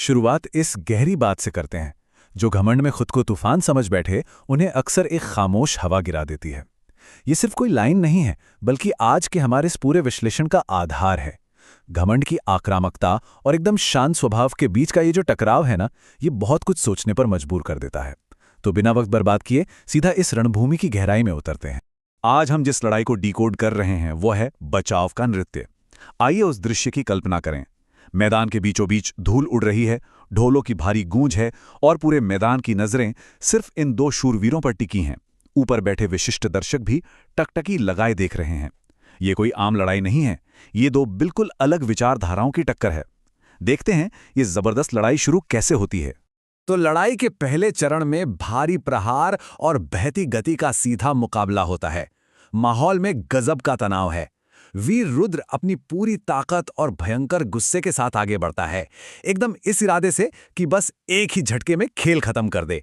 शुरुआत इस गहरी बात से करते हैं। जो घमंड में खुद को तूफान समझ बैठे, उन्हें अक्सर एक खामोश हवा गिरा देती है। ये सिर्फ कोई लाइन नहीं है, बल्कि आज के हमारे इस पूरे विश्लेषण का आधार है। घमंड की आक्रामकता और एकदम शांत स्वभाव के बीच का ये जो टकराव है ना, ये बहुत कुछ सोचने पर मजबूर कर देता है। तो बिना वक्त बर्बाद किए सीधा इस रणभूमि की गहराई में उतरते हैं। आज हम जिस लड़ाई को डिकोड कर रहे हैं वो है बचाव का नृत्य। आइए उस दृश्य की कल्पना करें। मैदान के बीचों बीच धूल उड़ रही है, ढोलों की भारी गूंज है और पूरे मैदान की नजरें सिर्फ इन दो शूरवीरों पर टिकी हैं। ऊपर बैठे विशिष्ट दर्शक भी टकटकी लगाए देख रहे हैं। ये कोई आम लड़ाई नहीं है, ये दो बिल्कुल अलग विचारधाराओं की टक्कर है। देखते हैं ये जबरदस्त लड़ाई शुरू कैसे होती है। तो लड़ाई के पहले चरण में भारी प्रहार और बहती गति का सीधा मुकाबला होता है। माहौल में गजब का तनाव है। वीर रुद्र अपनी पूरी ताकत और भयंकर गुस्से के साथ आगे बढ़ता है, एकदम इस इरादे से कि बस एक ही झटके में खेल खत्म कर दे।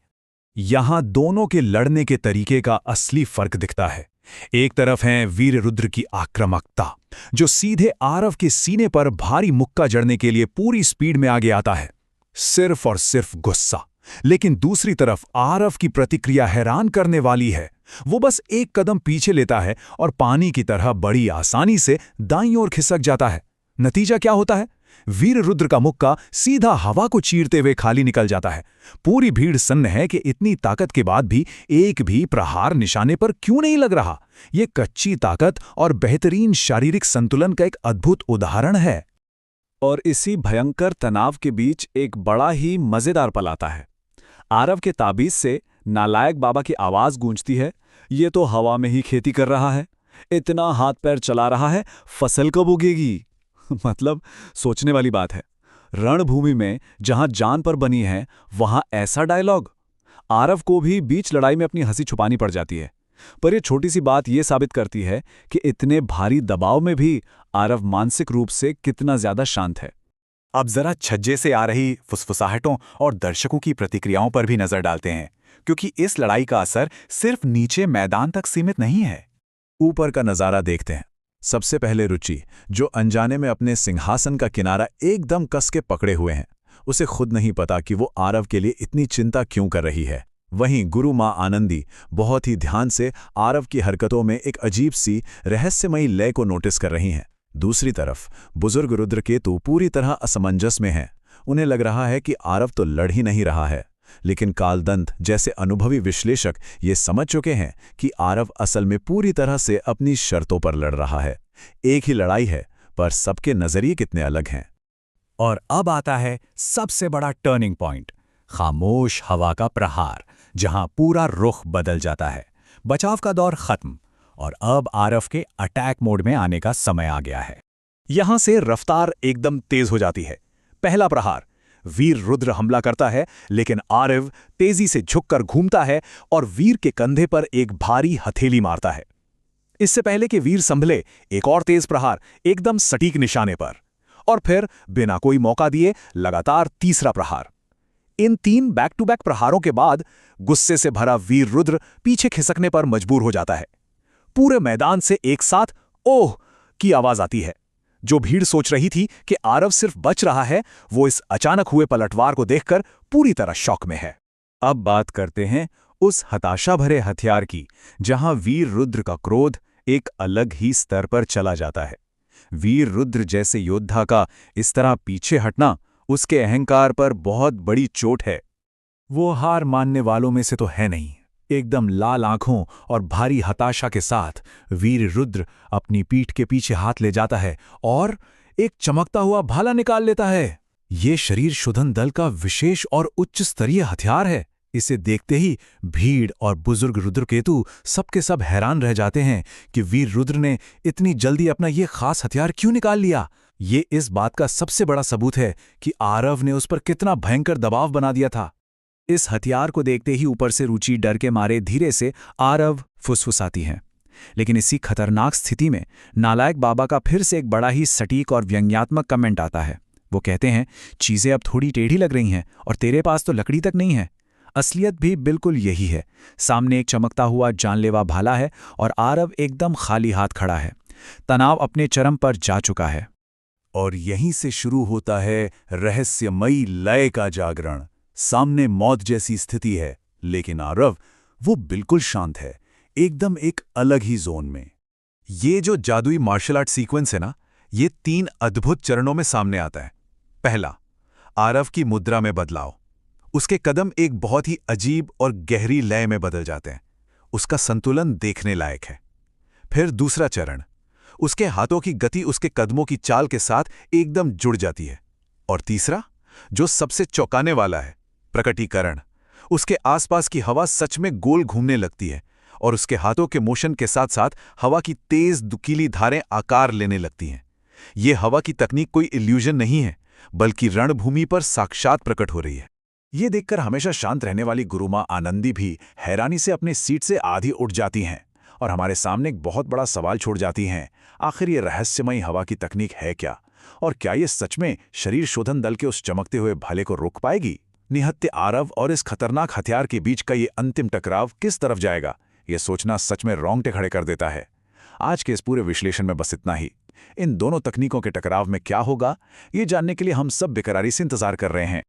यहां दोनों के लड़ने के तरीके का असली फर्क दिखता है। एक तरफ है वीर रुद्र की आक्रामकता, जो सीधे आरव के सीने पर भारी मुक्का जड़ने के लिए पूरी स्पीड में आगे आता है, सिर्फ और सिर्फ गुस्सा। लेकिन दूसरी तरफ आरव की प्रतिक्रिया हैरान करने वाली है। वो बस एक कदम पीछे लेता है और पानी की तरह बड़ी आसानी से दाईं ओर खिसक जाता है। नतीजा क्या होता है? वीर रुद्र का मुक्का सीधा हवा को चीरते हुए खाली निकल जाता है। पूरी भीड़ सन्न है कि इतनी ताकत के बाद भी एक भी प्रहार निशाने पर क्यों नहीं लग रहा। ये कच्ची ताकत और बेहतरीन शारीरिक संतुलन का एक अद्भुत उदाहरण है। और इसी भयंकर तनाव के बीच एक बड़ा ही मजेदार पल आता है। आरव के ताबीज से नालायक बाबा की आवाज गूंजती है, ये तो हवा में ही खेती कर रहा है, इतना हाथ पैर चला रहा है, फसल कब उगेगी? मतलब सोचने वाली बात है। रणभूमि में जहां जान पर बनी है, वहां ऐसा डायलॉग। आरव को भी बीच लड़ाई में अपनी हंसी छुपानी पड़ जाती है, पर यह छोटी सी बात यह साबित करती है कि इतने भारी दबाव में भी आरव मानसिक रूप से कितना ज्यादा शांत है। अब जरा छज्जे से आ रही फुसफुसाहटों और दर्शकों की प्रतिक्रियाओं पर भी नजर डालते हैं, क्योंकि इस लड़ाई का असर सिर्फ नीचे मैदान तक सीमित नहीं है। ऊपर का नजारा देखते हैं। सबसे पहले रुचि, जो अनजाने में अपने सिंहासन का किनारा एकदम कस के पकड़े हुए हैं। उसे खुद नहीं पता कि वो आरव के लिए इतनी चिंता क्यों कर रही है। वहीं गुरु माँ आनंदी बहुत ही ध्यान से आरव की हरकतों में एक अजीब सी रहस्यमयी लय को नोटिस कर रही हैं। दूसरी तरफ बुजुर्ग रुद्रकेतु पूरी तरह असमंजस में हैं। उन्हें लग रहा है कि आरव तो लड़ ही नहीं रहा है, लेकिन कालदंत जैसे अनुभवी विश्लेषक ये समझ चुके हैं कि आरव असल में पूरी तरह से अपनी शर्तों पर लड़ रहा है। एक ही लड़ाई है, पर सबके नजरिए कितने अलग हैं। और अब आता है सबसे बड़ा टर्निंग पॉइंट, खामोश हवा का प्रहार, जहां पूरा रुख बदल जाता है। बचाव का दौर खत्म और अब आरव के अटैक मोड में आने का समय आ गया है। यहां से रफ्तार एकदम तेज हो जाती है। पहला प्रहार, वीर रुद्र हमला करता है, लेकिन आरव तेजी से झुककर घूमता है और वीर के कंधे पर एक भारी हथेली मारता है। इससे पहले कि वीर संभले, एक और तेज प्रहार एकदम सटीक निशाने पर, और फिर बिना कोई मौका दिए लगातार तीसरा प्रहार। इन तीन बैक टू बैक प्रहारों के बाद गुस्से से भरा वीर रुद्र पीछे खिसकने पर मजबूर हो जाता है। पूरे मैदान से एक साथ ओह की आवाज आती है। जो भीड़ सोच रही थी कि आरव सिर्फ बच रहा है, वो इस अचानक हुए पलटवार को देखकर पूरी तरह शॉक में है। अब बात करते हैं उस हताशा भरे हथियार की, जहां वीर रुद्र का क्रोध एक अलग ही स्तर पर चला जाता है। वीर रुद्र जैसे योद्धा का इस तरह पीछे हटना उसके अहंकार पर बहुत बड़ी चोट है। वो हार मानने वालों में से तो है नहीं। एकदम लाल आंखों और भारी हताशा के साथ वीर रुद्र अपनी पीठ के पीछे हाथ ले जाता है और एक चमकता हुआ भाला निकाल लेता है। ये शरीर शोधन दल का विशेष और उच्च स्तरीय हथियार है। इसे देखते ही भीड़ और बुजुर्ग रुद्रकेतु सबके सब हैरान रह जाते हैं कि वीर रुद्र ने इतनी जल्दी अपना ये खास हथियार क्यों निकाल लिया। ये इस बात का सबसे बड़ा सबूत है कि आरव ने उस पर कितना भयंकर दबाव बना दिया था। इस हथियार को देखते ही ऊपर से रुचि डर के मारे धीरे से आरव फुसफुसाती हैं। लेकिन इसी खतरनाक स्थिति में नालायक बाबा का फिर से एक बड़ा ही सटीक और व्यंग्यात्मक कमेंट आता है। वो कहते हैं, चीजें अब थोड़ी टेढ़ी लग रही हैं और तेरे पास तो लकड़ी तक नहीं है। असलियत भी बिल्कुल यही है। सामने एक चमकता हुआ जानलेवा भाला है और आरव एकदम खाली हाथ खड़ा है। तनाव अपने चरम पर जा चुका है। और यहीं से शुरू होता है रहस्यमयी लय का जागरण। सामने मौत जैसी स्थिति है, लेकिन आरव वो बिल्कुल शांत है, एकदम एक अलग ही जोन में। ये जो जादुई मार्शल आर्ट सीक्वेंस है ना, ये 3 अद्भुत चरणों में सामने आता है। पहला, आरव की मुद्रा में बदलाव। उसके कदम एक बहुत ही अजीब और गहरी लय में बदल जाते हैं। उसका संतुलन देखने लायक है। फिर दूसरा चरण, उसके हाथों की गति उसके कदमों की चाल के साथ एकदम जुड़ जाती है। और तीसरा, जो सबसे चौंकाने वाला है, प्रकटीकरण। उसके आसपास की हवा सच में गोल घूमने लगती है और उसके हाथों के मोशन के साथ साथ हवा की तेज दुकीली धारें आकार लेने लगती हैं। ये हवा की तकनीक कोई इल्यूजन नहीं है, बल्कि रणभूमि पर साक्षात प्रकट हो रही है। ये देखकर हमेशा शांत रहने वाली गुरुमा आनंदी भी हैरानी से अपनी सीट से आधी उठ जाती हैं और हमारे सामने एक बहुत बड़ा सवाल छोड़ जाती हैं। आखिर ये रहस्यमयी हवा की तकनीक है क्या, और क्या ये सच में शरीर शोधन दल के उस चमकते हुए भाले को रोक पाएगी? निहत्थे आरव और इस खतरनाक हथियार के बीच का ये अंतिम टकराव किस तरफ जाएगा, ये सोचना सच में रोंगटे खड़े कर देता है। आज के इस पूरे विश्लेषण में बस इतना ही। इन दोनों तकनीकों के टकराव में क्या होगा, ये जानने के लिए हम सब बेकरारी से इंतजार कर रहे हैं।